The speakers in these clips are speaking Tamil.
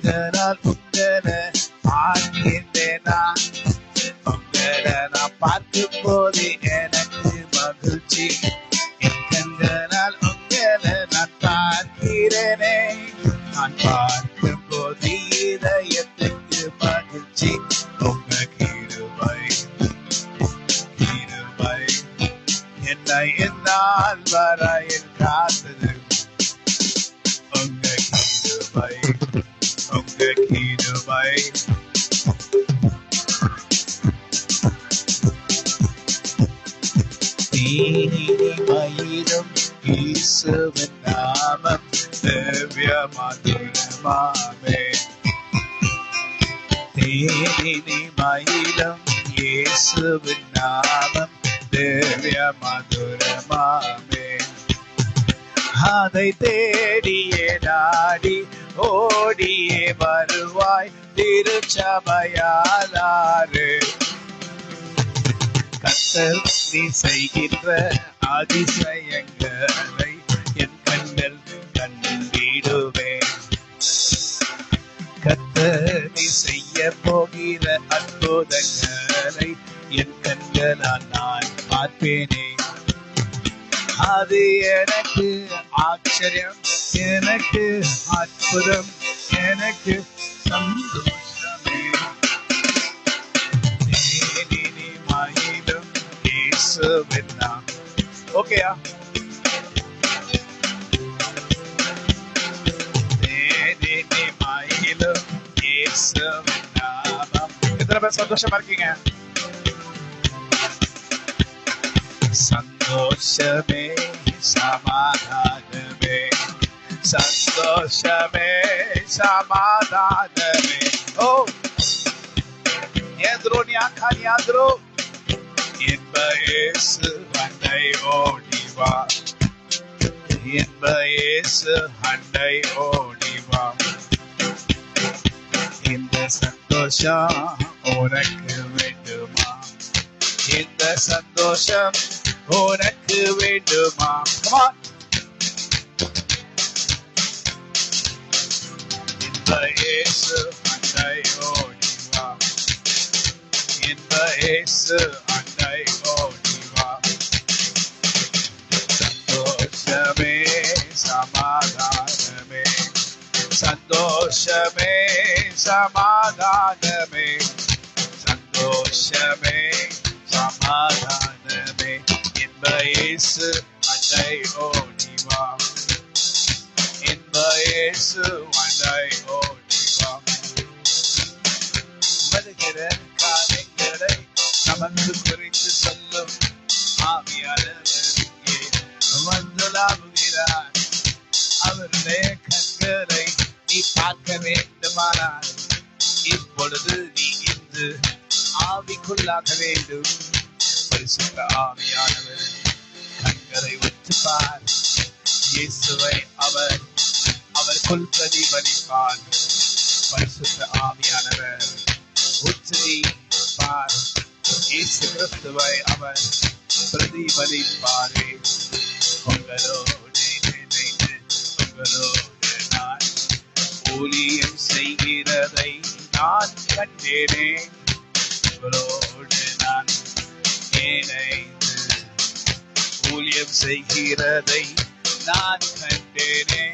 கண்களால் உங்களை பார்க்கின்றேனா, உங்களை நான் பார்க்கும் போது எனக்கு மகிழ்ச்சி. என் கண்களால் உங்களை நான் பார்க்கிறேனே, நான் பார்க்கும் போது இதயத்துக்கு மகிழ்ச்சி. உங்க கிருபை கிருபை என்னை என்னால் வரையில் காத்தது. உங்க கிருபை உங்க கிருபை மயிலும் இயேசுவின் நாமம் திவ்ய மதுரமாமே. தேனினி மயிலும் இயேசுவின் நாமம் திவ்ய மதுரமாமே. அதை தேடியே நாடி ஓடியே வருவாய் திருச்சபையாளாரே. கர்த்தர் நீ செய்கின்ற அதிசயங்களை என் கண்கள் கண்டிடுவேன். கர்த்தர் நீ செய்ய போகிற அற்புதங்களை என் கண்களால் நான் பார்ப்பேனே. அது எனக்கு ஆச்சரியம், எனக்கு அற்புதம், எனக்கு சந்தோஷமே. தேனினி மயிலும் இயேசுவின் நாமம். ஓகேயா? தேனினி மயிலும் இயேசுவின் நாமம். எத்தனை பேர் சந்தோஷமா இருக்கீங்க? சந்தோஷமே சமாதானமே, சந்தோஷமே சமாதானமே. ஓ ஏத்ரோனியா கானியாத்ரோ இன்ப இயேசு அண்டை ஓடிவா, இன்ப இயேசு அண்டை ஓடிவா. இந்த சந்தோஷம் உனக்கு வேண்டுமா, இந்த சந்தோஷம் உனக்கு வேண்டுமா? இன்ப இயேசு அண்டை ஓடிவா, இன்ப இயேசு அண்டை ஓடிவா. சந்தோஷமே சமாதானமே, சந்தோஷமே சமாதானமே, சந்தோஷமே சமாதானமே. இன்ப இயேசு அண்டை ஓடிவா, இன்ப இயேசு அண்டை ஓடிவா. வருகிற காரியங்களை நமக்கு குறித்து சொல்லும் ஆவியானவர் இங்கே வந்துலாவுகிறார். அவருடைய கண்களை நீ பார்க்க வேண்டுமானால் இப்பொழுது நீ இன்று ஆவிக்குள்ளாக வேண்டும். பரிசுத்த ஆவியானவர் கண்களை உற்றுப்பார். இயேசுவை அவருக்குள் பிரதிபலிப்பார். பரிசுத்த ஆவியானவர் உற்றி பார். இயேசு கிறிஸ்துவை அவர் பிரதிபலிப்பாரே. உங்களோடு இணைந்து உங்களோடு நான் ஊழியம் செய்கிறதை நான் கண்டேனே. உங்களோடு நான் இணைந்து ஊழியம் செய்கிறதை நான் கண்டேனே.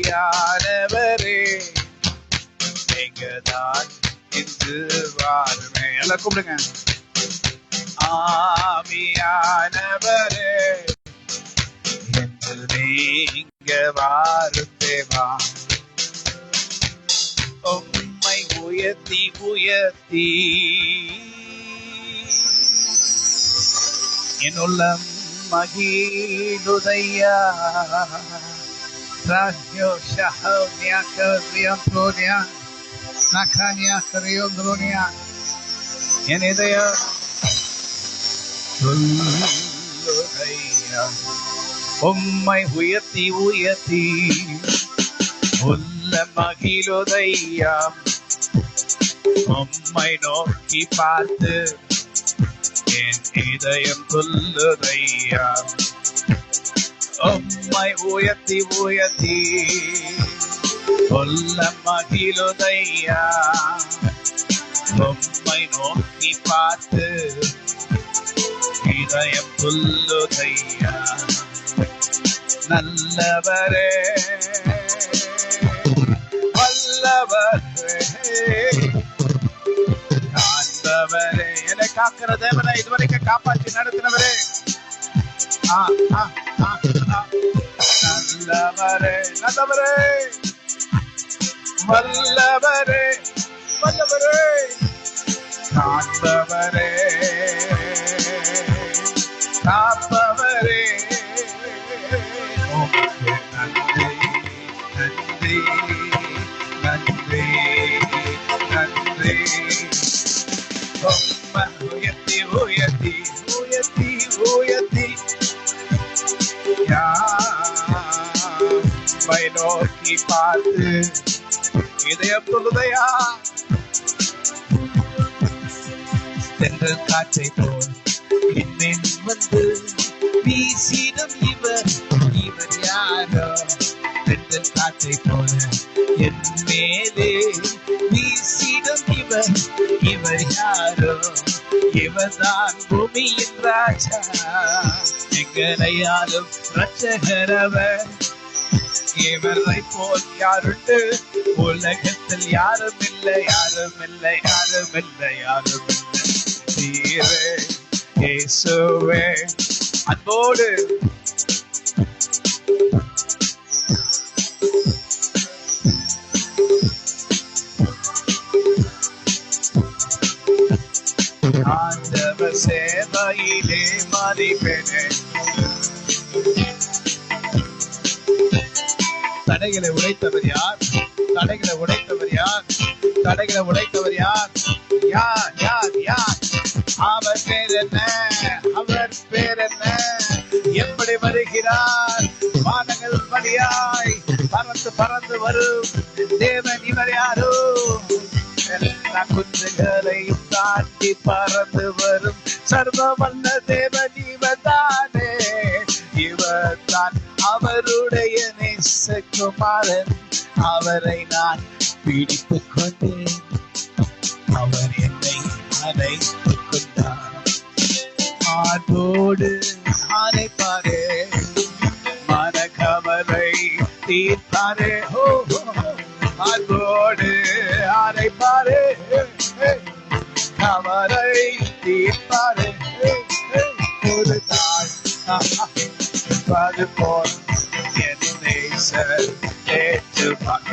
ஆவியானவரே நீங்கதான் இன்று வாருமே. எல்லாம் கூப்பிடுங்க. ஆவியானவரே என்று நீங்க வாரும் தேவா. உம்மை உயர்த்தி உயர்த்தி என் உள்ளம் மகிழுதையா. Tragio shahonia kariantronia nakania kariondronia என் இதயம் சொல்லுதையா. உம்மை உயர்த்தி உயர்த்தி உள்ள மகிழுதையா. உம்மை நோக்கி பார்த்து என் இதயம் சொல்லுதையா. உம்மை உயர்த்தி உயர்த்தி சொல்ல மகிழுதையா, உம்மை நோக்கி பார்த்து இதயம் துள்ளுதையா. நல்லவரே வல்லவரே காண்பவரே, என்னை காக்கிற தேவனை இதுவரைக்கும் காப்பாற்றி நடத்தினவரே, நல்லவரே நல்லவரே வல்லவரே வல்லவரே காண்பவரே காப்பவரே, நன்றி நன்றி நன்றி நன்றி. உயர்த்தி உயர்த்தி உயர்த்தி உயர்த்தி யாமை நோக்கி பார்த்து இதயம் சொல்லுதையா. தென்றல் காற்றை போல் என்னின் வந்து வீசிடும் இவர், இவர் யாரோ? தென்றல் காற்றை போல என் மேலே வீசிடும் இவர், இவர் யாரோ? இவர்தான் பூமியின் ராஜா, எங்களையாலும் ரட்சகரவர். இவரை போல் யாருண்டு உலகத்தில்? யாரும் இல்லை யாரும் இல்லை யாரும் இல்லை யாரும் இல்லை. தீரே இயேசுவே அன்போடு ஆண்டவர் சேவையிலே மதிப்பேனே. தடைகளை உடைத்தவர் யார்? தடைகளை உடைத்தவர் யார்? தடைகளை உடைத்தவர் யார்? யார் யார் யார்? அவர் பேர் என்ன? அவர் பேர் என்ன? எப்படி வருகிறார்? வானங்கள் வழியாய் பறந்து பறந்து வரும் தேவன் இவர் யாரோ? எல்லா குஞ்சுகளையும் தாண்டி பறந்து வரும் சர்வ வல்ல தேவன் இவர் தானே. இவர் தான் அவருடைய நேசகுமாரன், அவரை நான் பிடித்துக் கொண்டேன், அவர் என்னை அழைத்துக் கொண்டார். ஆண்டோடு அழைப்பாரே, மனக்கவலை தீர்ப்பாரே. ஆண்டோடு அழைப்பாரே, கவலை தீர்ப்பாரே. ஒரு தாய் போல் என் நேசர் ஏற்றுப்பார்.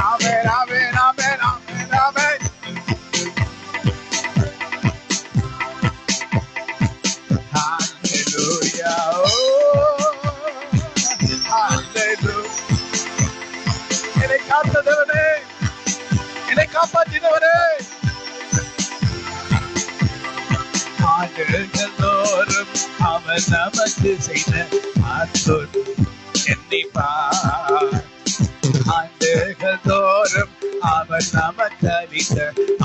ஆமென் ஆமென் ஆமென் ஆமென் ஆமென். ஹalleluya ஹalleluya. என்னை காத்தவரே, என்னை காப்பாற்றினவரே, ஆண்டுகள் தோறும் அவர் நமக்கு செய்த அன்பு எண்ணிப்பார். ஆண்டுகள் தோறும் அவர் நமக்கு அளித்த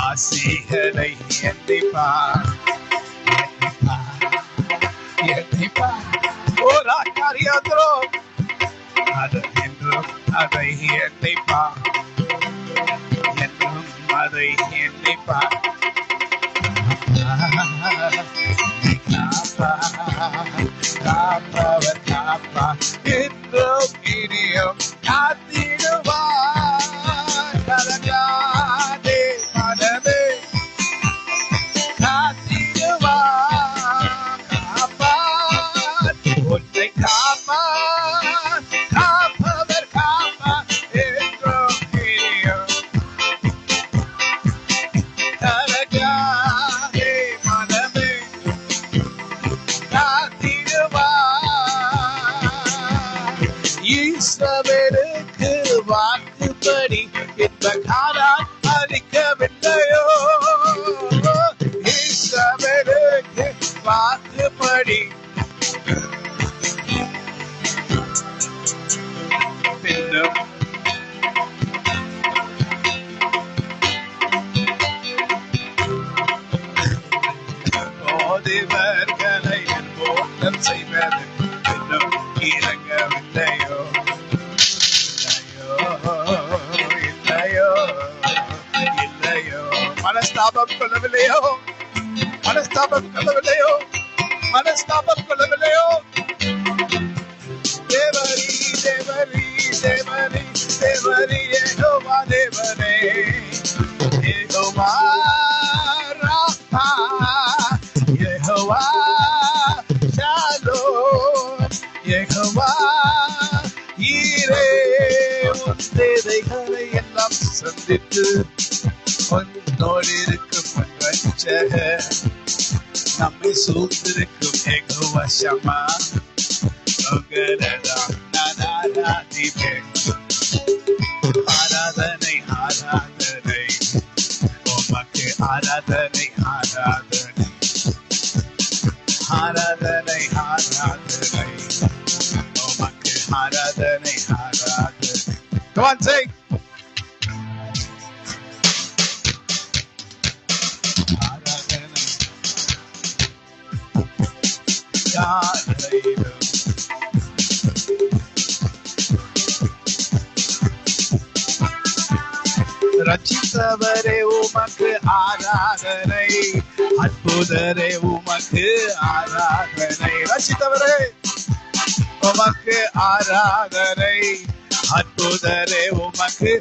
ஆசைகளை எண்ணிப்பார் எண்ணிப்பார். ஓரா காரியாதோ அது என்றும் அதை எண்ணிப்பார், என்றும் அதை எண்ணிப்பார். காப்பவர் காப்பா என்றும் இனியும் காத்திடுவார். கலங்காதே மனமே, காத்திடுவார். காப்பார் உன்னை காப்பார், காப்பவர் காப்பார் என்றும் இனியும். கலங்காதே மனமே, இஸ்ரவேலுக்கு வாக்குப்படி இந்த காரான் அளிக்கவில்லையோ? இஸ்ரவேலுக்கு வாக்குப்படி பின்னும் போதிவர்களை என்போலம் செய்வது இன்னும் இறங்கவில்லையோ? மனஸ்தாபம் கொள்ளவில்லையோ, மனஸ்தாபம் கொள்ளவில்லையோ. தேவரி தேவரி தேவரி தேவரி யெகோவா தேவனே, யெகோவா ராஃபா, யெகோவா ஷாலோம், யெகோவா ஈரே. உன் தேவைகளை எல்லாம் சந்தித்து உன்னோடு இருக்கும் ரட்சகர், நம்மை சூழ்ந்திருக்கும் யெகோவா ஷமா. ஆராதனை ஆராதனை உமக்கு, ஆராதனை ஆராதனை ஆராதனை ஆராதனை உமக்கு, ஆராதனை ஆராதனை. Come on, sing. ஆராதனை யாரையிலும் ரட்சித்தவரே உமக்கு ஆராதனை, அற்புதரே உமக்கு ஆராதனை. ரட்சித்தவரே உமக்கு ஆராதனை, அற்புதரே உமக்கு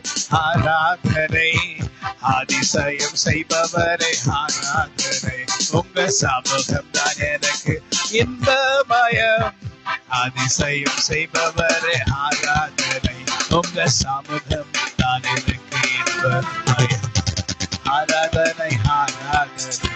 ஆராதனை, அதிசயம் செய்பவரே ஆராதனை. உங்க சமூகம் தான் எனக்கு இன்பமயம், அதிசயம் செய்பவரே ஆராதனை. உங்க சமூகம் தான் எனக்கு இன்பமயம். ஆராதனை ஆராதனை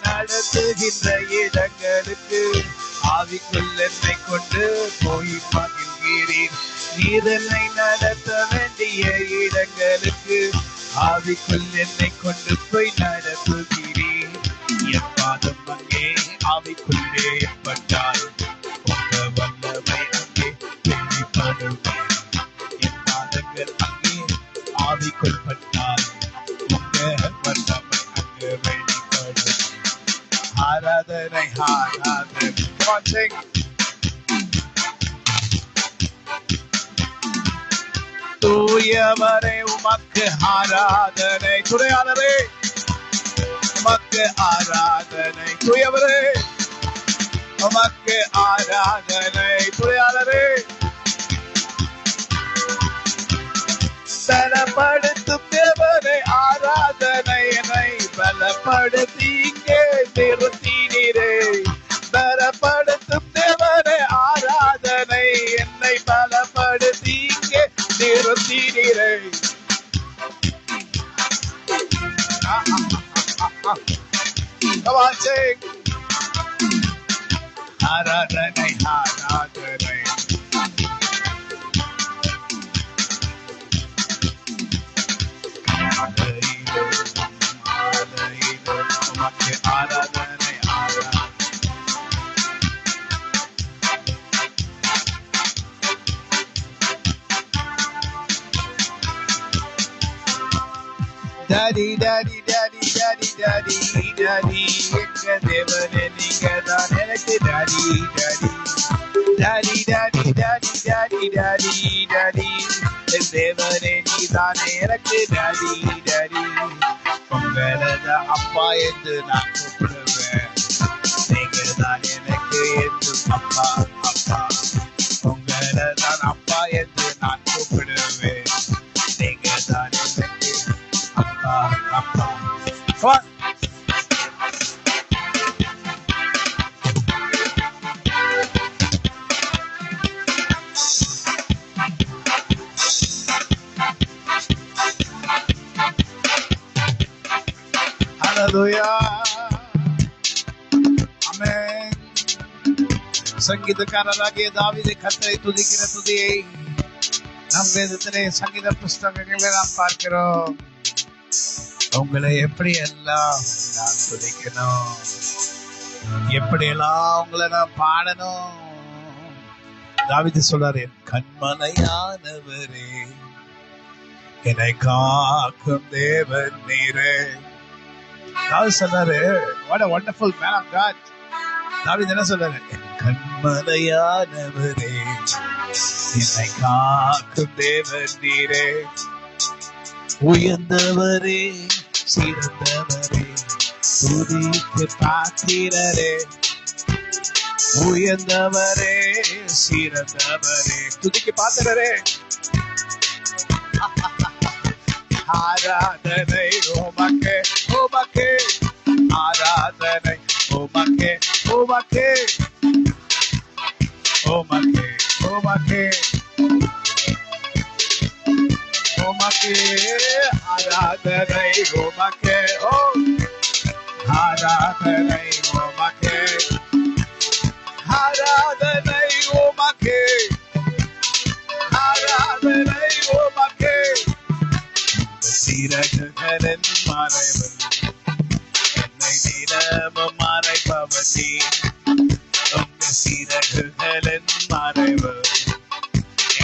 நடத்துகின்ற இடங்களுக்கு ஆவிக்குள் என்னை கொண்டு போய் மகிழ்கிறீர். நீதனை நடத்த வேண்டிய இடங்களுக்கு ஆவிக்குள் என்னை கொண்டு போய் நடத்துகிறீர். என் பாதம் அங்கே ஆவிக்குள்ளே பட்டால் உங்க வல்லமை அங்கே வெளிப்படுவேன். என் பாதங்கள் அங்கே ஆவிக்குள் பட்டால் உங்க வல்லமை அங்கே வெளிப்படும். ஆராதனை ஆராதனை. Come on, sing. தூயவரே உமக்கு ஆராதனை, துணையாளரே உமக்கு ஆராதனை. தூயவரே உமக்கு ஆராதனை, துணையாளரே. பலப்படுத்தும் தேவனை ஆராதனை, என்னை பலப்படுத்தி இங்கே நிறுத்தினீரே. பலப்படுத்தும் தேவனை ஆராதனை, என்னை பலப்படுத்தி இங்கே நிறுத்தினீரே. Come on, sing. ஆராதனை ஆராதனை உமக்கு ஆராதனை ஆராதனை. Daddy daddy daddy daddy daddy daddy, எங்க தேவனே நீங்க தான் எனக்கு daddy daddy. Daddy daddy daddy daddy daddy daddy, என் தேவனே நீ தானே எனக்கு டாடி டாடி. உங்களது அப்பா என்று நான் கூப்பிடுவேன், நீங்க தான் எனக்கு என்று அப்பா அப்பா. உங்களதான் அப்பா என்று நான் கூப்பிடுவேன், நீங்க தான் எனக்கு அப்பா அப்பா. Hallelujah. Amen. சங்கீதக்காரராகிய தாவீது கர்த்தரை துதிக்கிற துதியை நம் வேதத்திலே சங்கீத புஸ்தகங்களை நாம் பார்க்கிறோம். உங்களை எப்படி எல்லாம் நான் துதிக்கணும். எப்படியெல்லாம் உங்களை நான் பாடணும். தாவீது சொல்றாரு, என் கண்மலையானவரே, என்னை காக்கும் தேவன் நீரே. தாவீது சொல்றாரு, what a wonderful man of God. தாவீது என்ன சொல்றாரு, என் கண்மலையானவரே, என்னை காக்கும் தேவன் நீரே. உயர்ந்தவரே, சிறந்தவரே, துதிக்கு பாத்திரரே. உயர்ந்தவரே, சிறந்தவரே, துதிக்கு பாத்திரரே. ஆராதனை உமக்கே, உமக்கே, ஆராதனை உமக்கே, உமக்கே, உமக்கே, உமக்கே, உமக்கே, ஆராதனை உமக்கே. ஓ ஆராதனை உமக்கே, ஆராதனை உமக்கே, ஆராதனை உமக்கே. சிறகுகளின் மறைவு என்னை தினமும் மறைப்பவர் நீ. சிறகுகளின் மறைவு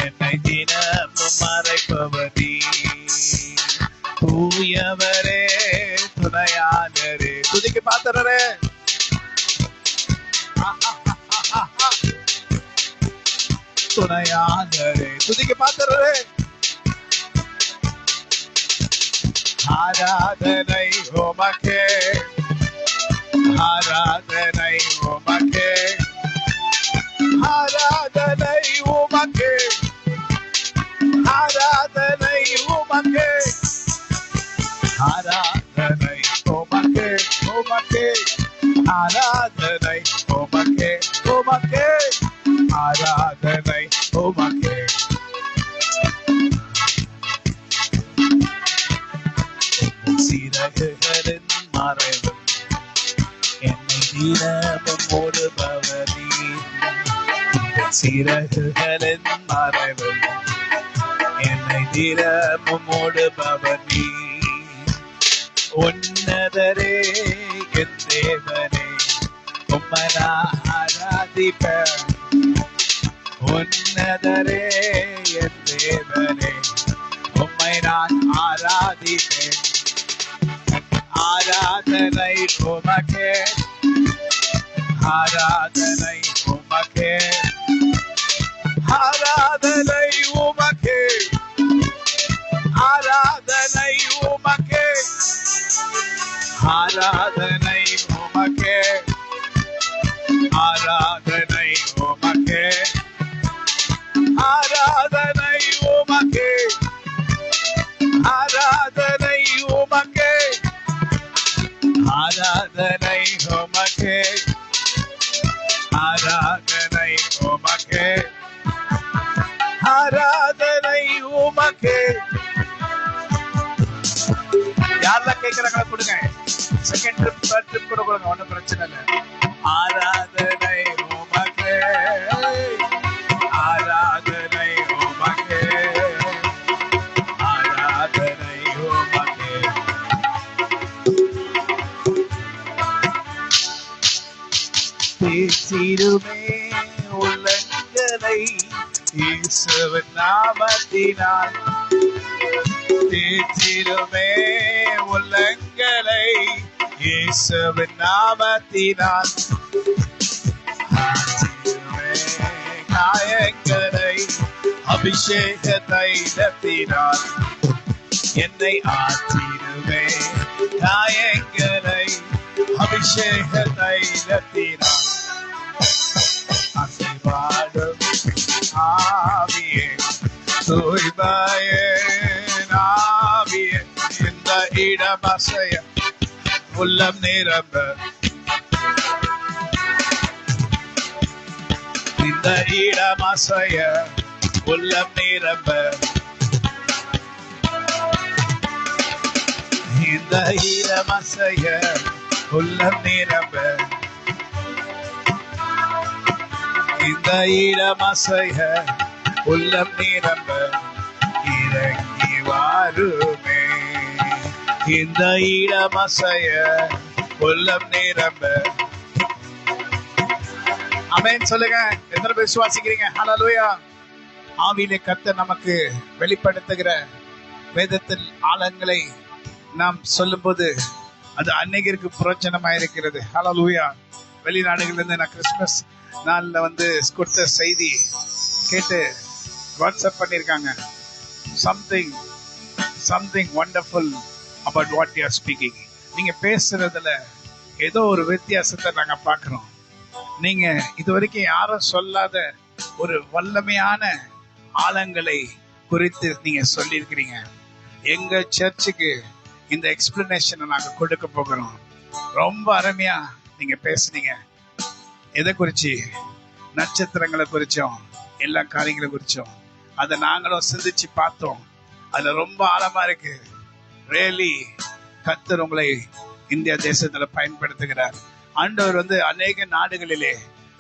என்னை தினமும் மறைப்பவர் நீ. தூயவரே, துணையாளரே, துதிக்கு பாத்திரரே. துணையாளரே, துதிக்கு பாத்திரரே. ஆராதனை உமக்கே, ஆராதனை உமக்கே, ஆராதனை உமக்கே, ஆராதனை உமக்கே, ஆராதனை உமக்கே, உமக்கே, ஆராதனை உமக்கே, உமக்கே, ஆராதனை உமக்கே. சிறகுகளின் மறைவு என்னை தினமும் மூடுபவர் நீர். சிறகுகளின் மறைவு என்னை தினமும் மூடுபவர் நீர். உன்னதரே, என் தேவனே, உம்மை நான் ஆராதிப்பேன். உன்னதரே, என் தேவனே, உம்மை நான் ஆராதிப்பேன். ஆராதனை உமக்கே, ஆராதனை உமக்கே, ஆராதனை உமக்கே, ஆராதனை உமக்கே, ஆராதனை உமக்கே, ஆராதனை உமக்கே, ஆராதனை உமக்கே, ஆராதனை உமக்கே, ஆராதனை உமக்கே, ஆராதனை உமக்கே, ஆராதனை உமக்கே. யாரெல்லாம் கேட்கிறாங்களா கொடுங்க. செகண்ட் ட்ரிப், தேர்ட் ட்ரிப் கூட கொடுங்க, ஒன்றும் பிரச்சனை இல்லை. ஆராதனை உமக்கே, ஆராதனை உமக்கே, ஆராதனை உமக்கே. பேசிடுமே உள்ளங்களை இயேசுவின் நாமத்தினால். தேற்றிடுமே உள்ளங்களை இயேசுவின் நாமத்தினால். ஆற்றிடுமே காயங்களை அபிஷேக தைலத்தினால். என்னை ஆற்றிடுமே காயங்களை அபிஷேக தைலத்தினால். அசைவாடும் ஆவியே, தூய்மையே ஆவியே, இந்த இடம் அசைய உள்ளம் நிரம்ப. இந்த இடம் அசைய உள்ளம் நிரம்ப. இந்த இடம் அசைய உள்ளம் நிரம்ப. இந்த இடம் அசைய உள்ளம் நிரம்ப. இறங்கி வாருமே. இந்த இடம் அசைய உள்ளம் நிரம்ப. ஆமென் சொல்லுங்க. எத்தனை பேர் விசுவாசிக்கிறீங்க? ஹல்லேலூயா. ஆவியிலே கர்த்தர் நமக்கு வெளிப்படுத்துகிற வேதத்தின் ஆழங்களை நாம் சொல்லும்போது அது அநேகருக்கு புரோஜனமா இருக்கிறது. ஹல்லேலூயா. வெளிநாடுகள்ல இருந்து நான் கிறிஸ்துமஸ் நாள்ல கொடுத்த செய்தி கேட்டு வாட்ஸ்அப் பண்ணிருக்காங்க. something wonderful about what you are speaking. நீங்க பேசுறதுல ஏதோ ஒரு வித்தியாசத்தை நாங்க பார்க்கிறோம். நீங்க இதுவரைக்கும் யாரும் சொல்லாத ஒரு வல்லமையான ஆழங்களை குறித்து நீங்க சொல்லியிருக்கிறீங்க. எங்க சர்ச்சுக்கு இந்த எக்ஸ்பிளனேஷனை நாங்க கொடுக்க போகிறோம். ரொம்ப அருமையா நீங்க பேசுனீங்க. எதை குறிச்சு? நட்சத்திரங்களை குறிச்சோம், எல்லா காரியங்களை குறிச்சோம். அதை நாங்களும் சிந்திச்சு பார்த்தோம். அதுல ரொம்ப ஆழமா இருக்கு. ரியலி கர்த்தர் உங்களை இந்தியா தேசத்துல பயன்படுத்துகிறார். ஆண்டவர் அநேக நாடுகளிலே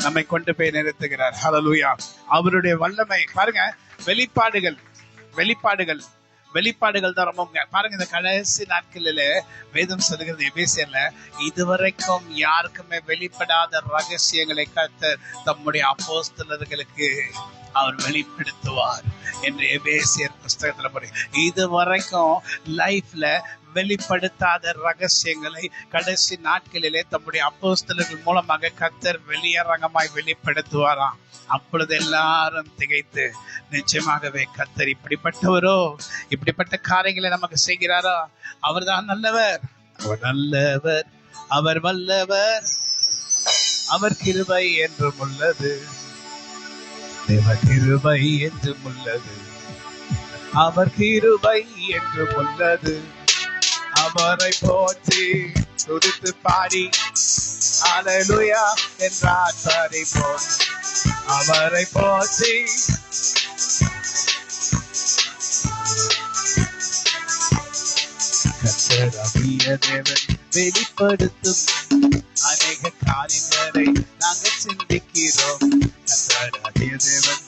நம்மை கொண்டு போய் நிறுத்துகிறார். ஹல்லேலூயா. அவருடைய வல்லமை பாருங்க. வெளிப்பாடுகள் தான் ரொம்ப பாருங்க. இந்த கடைசி நாட்களில வேதம் சொல்லுகிறது எபேசியர்ல, இதுவரைக்கும் யாருக்குமே வெளிப்படாத ரகசியங்களை கர்த்தர் தம்முடைய அப்போஸ்தலர்களுக்கு அவர் வெளிப்படுத்துவார் என்று எபேசியர் புஸ்தகத்துல போய், இதுவரைக்கும் லைஃப்ல வெளிப்படுத்தாத ரகசியங்களை கடைசி நாட்களிலே தம்முடைய அப்போஸ்தலர்கள் மூலமாக கர்த்தர் வெளியரங்கமாய் வெளிப்படுத்துவாராம். அப்பொழுது எல்லாரும் திகைத்து, நிச்சயமாகவே கர்த்தர் இப்படிப்பட்டவரோ, இப்படிப்பட்ட காரியங்களை நமக்கு செய்கிறாரோ, அவர் தான் நல்லவர், அவர் நல்லவர், அவர் வல்லவர், அவர் கிருபை என்றும் உள்ளது, தேவ கிருபை என்றும் உள்ளது, அவர் கிருபை என்றும் உள்ளது. அவரை போற்றி துதித்து பாடி ஹல்லேலூயா என்றார் பாடிப்போம். அவரை போற்றி கர்த்தராகிய தேவன் வெளிப்படுத்தும் அநேக காரியங்களை நாங்கள் சிந்திக்கிறோம். கர்த்தராகிய தேவன்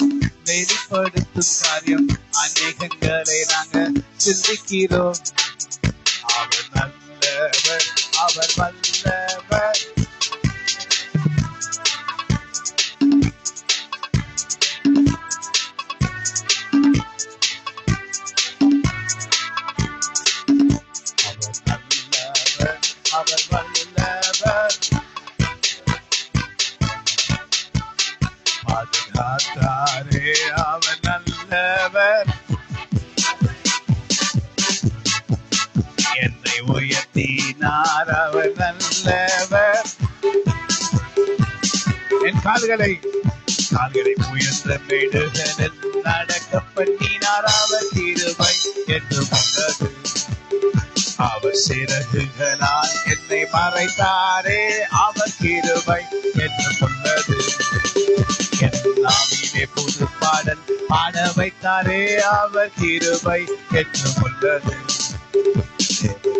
வெளிப்படுத்தும் காரியம் அநேகங்களை நாங்கள் சிந்திக்கிறோம். அவர் நல்லவர், அவர் வல்லவர், அவர் வல்லவர், பாதுகாத்தாரே அவர் நல்லவர், என்னை உயர்த்தினார் அவர் நல்லவர், என் கால்களை உயர்ந்த மேடுகளில் நடக்க பண்ணினார் அவர் கிருபை என்று உள்ளது. அவர் சிறகுகளால் என்னை மறைத்தாரே அவர் கிருபை என்று உள்ளது. என் நாவிலே புது பாடல் பாட வைத்தாரே அவர் கிருபை என்று உள்ளது.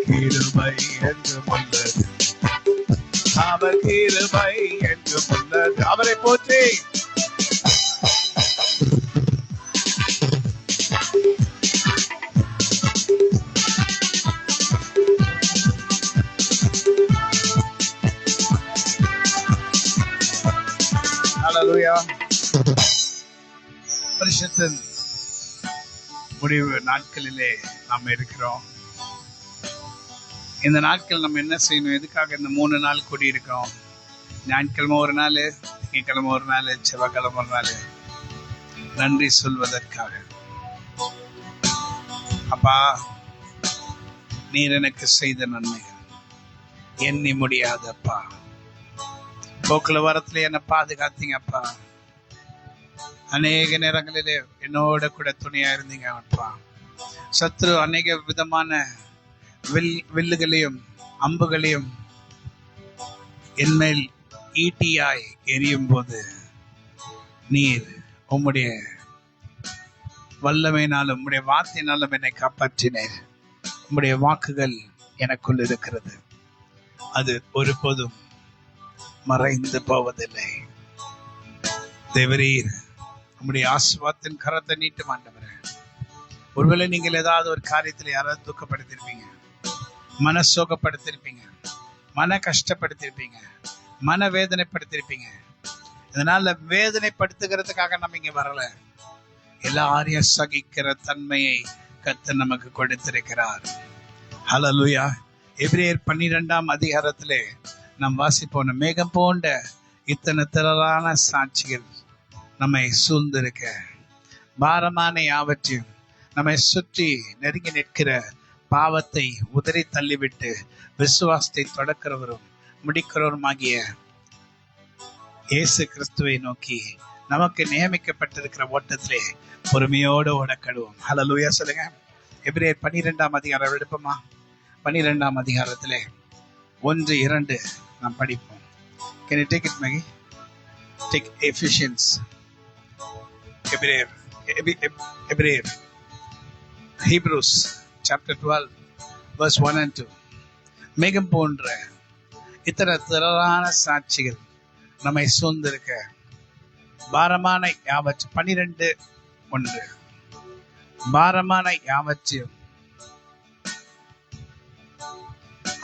கிருபை என்று உள்ளது, அவர் கிருபை என்று உள்ளது. அவரை போற்றி ஹல்லேலூயா. பரிசுத்தத்தின் முடிவு நாட்களிலே நாம் இருக்கிறோம். இந்த நாட்கள் நம்ம என்ன செய்யணும்? எதுக்காக இந்த 3 நாள் கூடி இருக்கோம்? ஞாயிற்றுக்கிழமை ஒரு நாள், திங்கட்கிழமை ஒரு நாள், செவ்வாய்க்கிழமை ஒரு நாள். நன்றி சொல்வதற்காக. அப்பா, நீர் எனக்கு செய்த நன்மைகள் எண்ணி முடியாதப்பா. போக்குல வரத்துல என்னை பாதுகாத்தீங்க அப்பா. அநேக நேரங்களிலே என்னோட கூட துணையா இருந்தீங்க அப்பா. சத்ரு அநேக விதமான வில்லுகளையும் அம்புகளையும் என்மேல் ஈட்டியாய் எரியும் போது நீர் உம்முடைய வல்லமையினாலும் உம்முடைய வார்த்தையினாலும் என்னை காப்பாற்றினீர். உம்முடைய வாக்குகள் எனக்குள் இருக்கிறது. அது ஒருபோதும் மறைந்து போவதில்லை. தேவரீர் உம்முடைய ஆசீர்வாதத்தின் கரத்தை நீட்டும் ஆண்டவரே. ஒருவேளை நீங்கள் ஏதாவது ஒரு காரியத்தில் யாராவது துக்கப்படுத்திருப்பீங்க, மன சோகப்படுத்திருப்பீங்க, மன கஷ்டப்படுத்திருப்பீங்க, மன வேதனைப்படுத்திருப்பீங்க. இதனால வேதனைப்படுத்துகிறதுக்காக நம்ம இங்க வரல. எல்லாரையும் சகிக்கிற தன்மையை கர்த்தர் நமக்கு கொடுத்திருக்கிறார். ஹல்லேலூயா. எபிரேயர் 12ஆம் அதிகாரத்திலே நாம் வாசிப்போம், மேகம் போன்ற இத்தனை திரளான சாட்சிகள் நம்மை சூழ்ந்திருக்க, பாரமான யாவற்றையும் நம்மை சுற்றி நெருங்கி நிற்கிற பாவத்தை உதறி தள்ளிவிட்டு விசுவாசத்தை தொடக்கிறவரும் முடிக்கிறவருமாகிய இயேசு கிறிஸ்துவை நோக்கி நமக்கு நியமிக்கப்பட்டிருக்கிற ஓட்டத்திலே பொறுமையோடு ஓடக்கடுவோம். ஹல்லேலூயா சொல்லுங்க. எபிரேயர் 12ஆம் அதிகாரம் எடுப்போமா? 12ஆம் அதிகாரத்திலே 1-2 நாம் படிப்போம். Can you take it, Maggie? Take Ephesians. Hebrews, Hebrews chapter 12 verse 1 and 2. மேகம் போன்ற இத்தனை திரளான சாட்சிகள் நம்மை சூழ்ந்திருக்க, பாரமான யாவற்றையும் 12:1 பாரமான யாவற்றையும்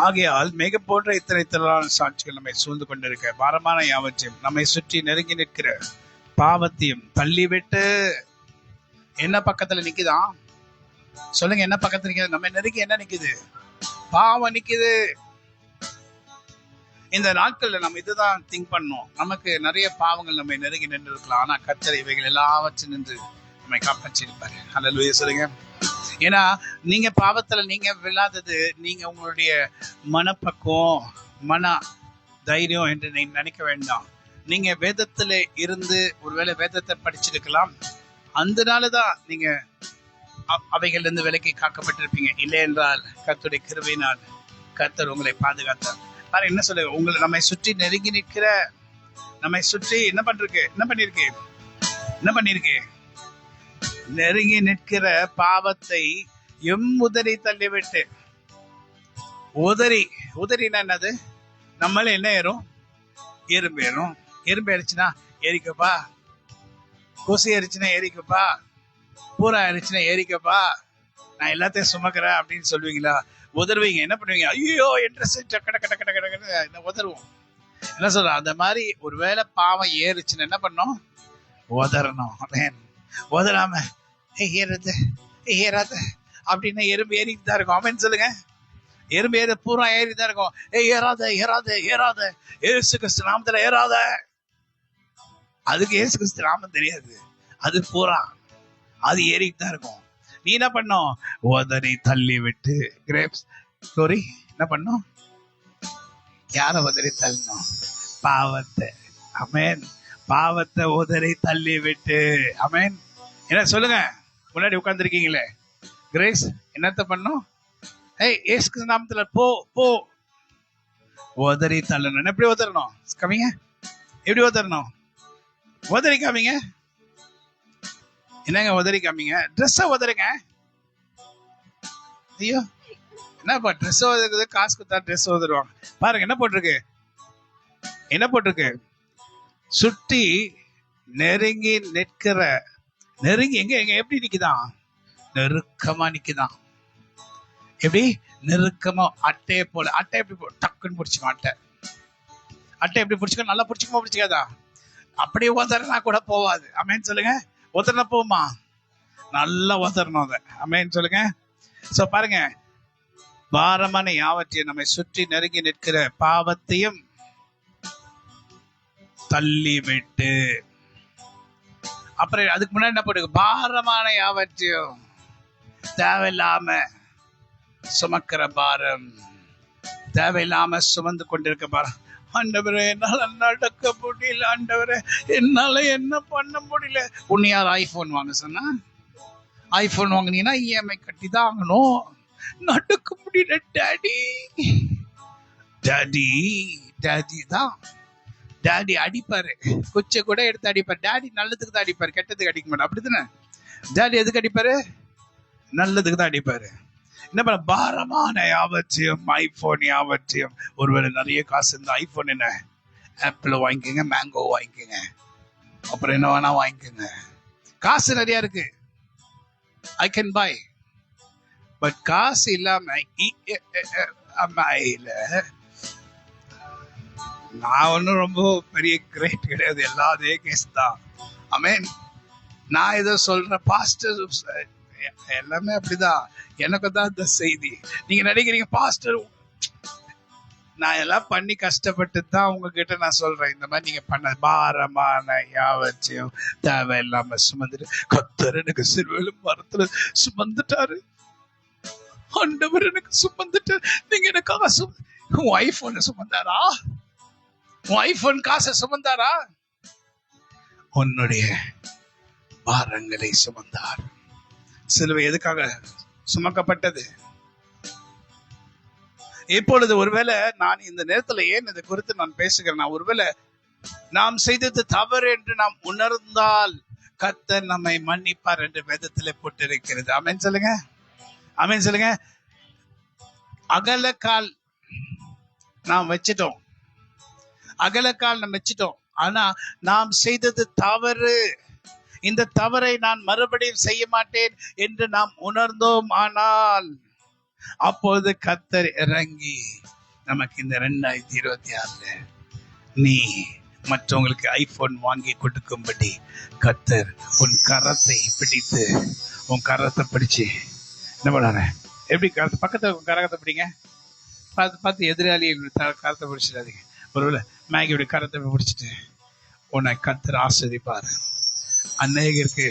ஆகையால் மேகம் போன்ற இத்தனை திரளான சாட்சிகள் நம்மை சூழ்ந்து கொண்டிருக்க, பாரமான யாவற்றையும் நம்மை சுற்றி நெருங்கி நிற்கிற பாவத்தையும் தள்ளிவிட்டு. என்ன பக்கத்துல நிக்குதான் சொல்லுங்க? என்ன பக்கத்துல நிக்குது? நம்ம நெருங்கி என்ன நிக்குது? பாவம் நிக்குது. இந்த நாட்கள்ல நம்ம இதுதான் திங்க் பண்ணோம். நமக்கு நிறைய பாவங்கள் நம்ம நெருங்கி நின்று இருக்கலாம், ஆனா கர்த்தர் இவைகள் எல்லாவற்றும் நின்று நம்மை காப்பாற்றிருப்பாரு. ஹல்லேலூயா சொல்லுங்க. ஏன்னா நீங்க பாவத்துல நீங்க விழாதது நீங்க உங்களுடைய மனப்பக்குவம், மன தைரியம் என்று நீங்க நினைக்க வேண்டாம். நீங்க வேதத்துல இருந்து ஒருவேளை வேதத்தை படிச்சிருக்கலாம், அந்த நாள்தான் நீங்க அவைகள் இருந்து விலக்கி காக்கப்பட்டிருப்பீங்க. இல்லை என்றால் கர்த்தருடைய கிருபையினால் கர்த்தர் உங்களை பாதுகாத்தார். பாருங்க என்ன சொல்ல, உங்களை நம்மை சுற்றி நெருங்கி நிற்கிற, நம்மை சுற்றி என்ன பண்ணிருக்கு நெருங்கி நிற்கிற பாவத்தை உதறி தள்ளிவிட்டு. உதறினா என்னது? நம்மள என்ன ஏறும்? எறும்பு ஏறும். எறும்பு ஏறிச்சுன்னா ஏறிக்கப்பா, கொசு ஏறிச்சுன்னா ஏறிக்கப்பா, பூரா ஏறிச்சுன்னா ஏறிக்கப்பா, நான் எல்லாத்தையும் சுமக்கிறேன் அப்படின்னு சொல்லுவீங்களா? உதறுவீங்க. என்ன பண்ணுவீங்க? ஐயோ என்ட்ரெஸ் கட கட கட கட உதறுவோம். என்ன சொல்ற? அந்த மாதிரி ஒருவேளை பாவம் ஏறிச்சுன்னு என்ன பண்ணோம்? உதறணும். உதறாம ஏறாத அப்படின்னா எறும்பு ஏறிட்டு தான் இருக்கும். அவன் சொல்லுங்க, எறும்பு ஏற பூரா ஏறிதான் இருக்கும். ஏறாத ஏசு கிறிஸ்து நாமத்துல ஏறாத. அதுக்கு ஏசு கிறிஸ்து நாமம் தெரியாது, அது பூரா அது ஏறிட்டு தான் இருக்கும். நீ என்ன பண்ணும்? உதறி தள்ளி விட்டு. கிரேப்ஸ் ஸ்டோரி என்ன பண்ணும்? யார உதறி தள்ளணும்? பாவத்தை. அமேன். பாவத்தை உதறி தள்ளி விட்டு. அமேன். என்ன சொல்லுங்க? முன்னாடி உட்கார்ந்துருக்கீங்களே, கிரேஸ் என்னத்த பண்ணும்? ஏசு நாமத்துல போ உதறி தள்ளணும். எப்படி உதறணும்? கம்மிங்க. எப்படி உதறணும்? உதறி காமிங்க. என்னங்க உதறி காமிங்க? ட்ரெஸ்ஸ உதறுங்க. ஐயோ என்னப்பா ட்ரெஸ் உதறது? காசு கொடுத்தா ட்ரெஸ் உதருவாங்க. பாருங்க என்ன போட்டிருக்கு? சுற்றி நெருங்கி நிற்கிற. நெருங்கி எங்க எப்படி நிக்குதான்? நெருக்கமா நிக்குதான். எப்படி நெருக்கமா? அட்டையை போல. அட்டை எப்படி டக்குன்னு பிடிச்சிக்கும்? அட்டை எப்படி பிடிச்சிக்கோ? நல்லா பிடிச்சிக்குமா? பிடிச்சிக்காதா? அப்படியே உதறனா கூட போவாது. அமேன்னு சொல்லுங்க. உதறனா போமா? நல்லா உதறணும் அதை. அமேன்னு சொல்லுங்க. சோ பாருங்க, பாரமான யாவற்றையும் நம்மை சுற்றி நெருங்கி நிற்கிற பாவத்தையும் தள்ளி விட்டு. அப்புறம் அதுக்கு முன்னாடி என்ன போட்டு? பாரமான யாவற்றையும், தேவையில்லாம சுமக்கிற பாரம், தேவையில்லாம சுமந்து கொண்டிருக்க பாரம். ஆண்டவரே என்னால நடக்க முடியல, ஆண்டவரே என்னால என்ன பண்ண முடியல. உன்னை யார் ஐபோன் வாங்க சொன்னா? ஐபோன் வாங்கினீங்கன்னா இஎம்ஐ கட்டி தான் வாங்கணும். நடக்க முடியல டாடி. டாடி தான். டாடி அடிப்பாரு, குச்சை கூட எடுத்து அடிப்பாரு. டாடி நல்லதுக்கு தான் அடிப்பாரு, கெட்டதுக்கு அடிக்க மாட்டார். அப்படித்தானே? டாடி எதுக்கு அடிப்பாரு? நல்லதுக்கு தான் அடிப்பாரு. என்ன பண்ண? பாரமான யாவற்றையும், ஐபோன் யாவற்றையும். ஒருவேளை நிறைய காசு இருந்தா ஐபோன் என்ன, ஆப்பிள் வாங்கிக்கோங்க, மேங்கோ வாங்கிக்கோங்க, அப்புறம் என்ன வேணா வாங்கிக்கோங்க. காசு நிறைய இருக்கு, ஐ கேன் பை. பட் காசு இல்லாம நான் ஒன்றும் ரொம்ப பெரிய கிரேட் கிடையாது, எல்லா அதே கேஸ் தான். ஆமென். நான் ஏதோ சொல்றேன், பாஸ்டர் எல்லாமே அப்படிதான். எனக்கு தான் இந்த செய்தி. நீங்க நினைக்கிறீங்க பாஸ்டர், நான் எல்லாம் பண்ணி கஷ்டப்பட்டு தான் உங்ககிட்ட நான் சொல்றேன். இந்த மாதிரி நீங்க பண்ண பாரமான யாவற்றையும் தேவையில்லாம சுமந்துட்டு, கர்த்தர் எனக்கு சிறுவேலும் மரத்துல சுமந்துட்டாரு, ஆண்டவர் எனக்கு சுமந்துட்டு, நீங்க எனக்காக உன் ஐபோன் சுமந்தாரா? உன் ஐபோன் காசை சுமந்தாரா? உன்னுடைய பாரங்களை சுமந்தார். சிலுவை எதுக்காக சுமக்கப்பட்டது? இப்பொழுது ஒருவேளை நான் இந்த நேரத்துல ஏன் இதை குறித்து நான் பேசுகிறேன், ஒருவேளை நாம் செய்தது தவறு என்று நாம் உணர்ந்தால் கர்த்தர் நம்மை மன்னிப்பார் என்று வேதத்திலே போட்டிருக்கிறது. ஆமென் சொல்லுங்க, ஆமென் சொல்லுங்க. அகலக்கால் நாம் வச்சிட்டோம், அகலக்கால் நாம் வச்சிட்டோம். ஆனா நாம் செய்தது தவறு, இந்த தவறை நான் மறுபடியும் செய்ய மாட்டேன் என்று நாம் உணர்ந்தோம். ஆனால் அப்போது கர்த்தர் இறங்கி நமக்கு இந்த 2026 நீ மற்றவங்களுக்கு ஐபோன் வாங்கி கொடுக்கும்படி கர்த்தர் உன் கரத்தை பிடித்து, உன் கரத்தை பிடிச்சு என்ன பண்ணாரு? எப்படி கரத்தை பக்கத்துல கரகத்தை பிடிங்க, பார்த்து எதிராளி கரத்தை பிடிச்சிடாதீங்க. ஒருவேளை மேகியோட கரத்தை பிடிச்சிட்டு உன்னை கர்த்தர் ஆஸ்வதிப்பார். அநேகருக்கு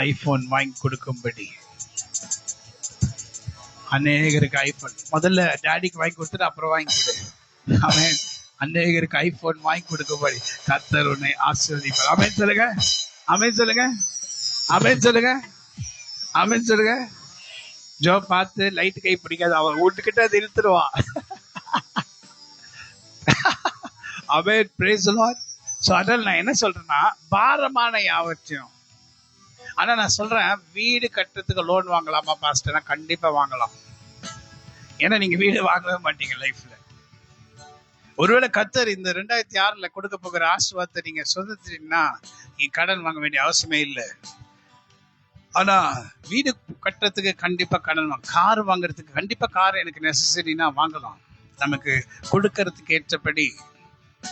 ஐபோன் வாங்கி கொடுக்கும்படி, அநேகருக்கு ஐபோன் முதல்ல டாடிக்கு வாங்கி கொடுத்துட்டு அப்புறம் வாங்கி கொடு. அவன் அநேகருக்கு ஐபோன் வாங்கி கொடுக்கும்படி கர்த்தர் உன்னை ஆசீர்வதிப்பார். ஆமென் சொல்லுங்க, ஆமென் சொல்லுங்க, ஆமென் சொல்லுங்க, ஆமென் சொல்லுங்க. ஜோ பார்த்து லைட் கை பிடிக்காது, அவன் வீட்டுக்கிட்ட அது இழுத்துருவா. ஆமென், பிரைஸ் தி லார்ட். சோ அதனால நான் என்ன சொல்றேன்னா, பாரமான யாவற்றையும். ஆனா நான் சொல்றேன், வீடு கட்டுறதுக்கு லோன் வாங்கலாமா பாஸ்டர்னா? கண்டிப்பா வாங்கலாம். ஏன்னா நீங்க வீடு வாங்கவே மாட்டீங்க லைஃப்ல. ஒருவேளை கர்த்தர் இந்த 2006 கொடுக்க போகிற ஆசீர்வாதத்தை நீங்க சொந்தத்தீங்கன்னா நீங்க கடன் வாங்க வேண்டிய அவசியமே இல்லை. ஆனா வீடு கட்டுறதுக்கு கண்டிப்பா கடன் வாங்க, கார் வாங்குறதுக்கு கண்டிப்பா கார் எனக்கு நெசசரினா வாங்கலாம். நமக்கு கொடுக்கறதுக்கு ஏற்றபடி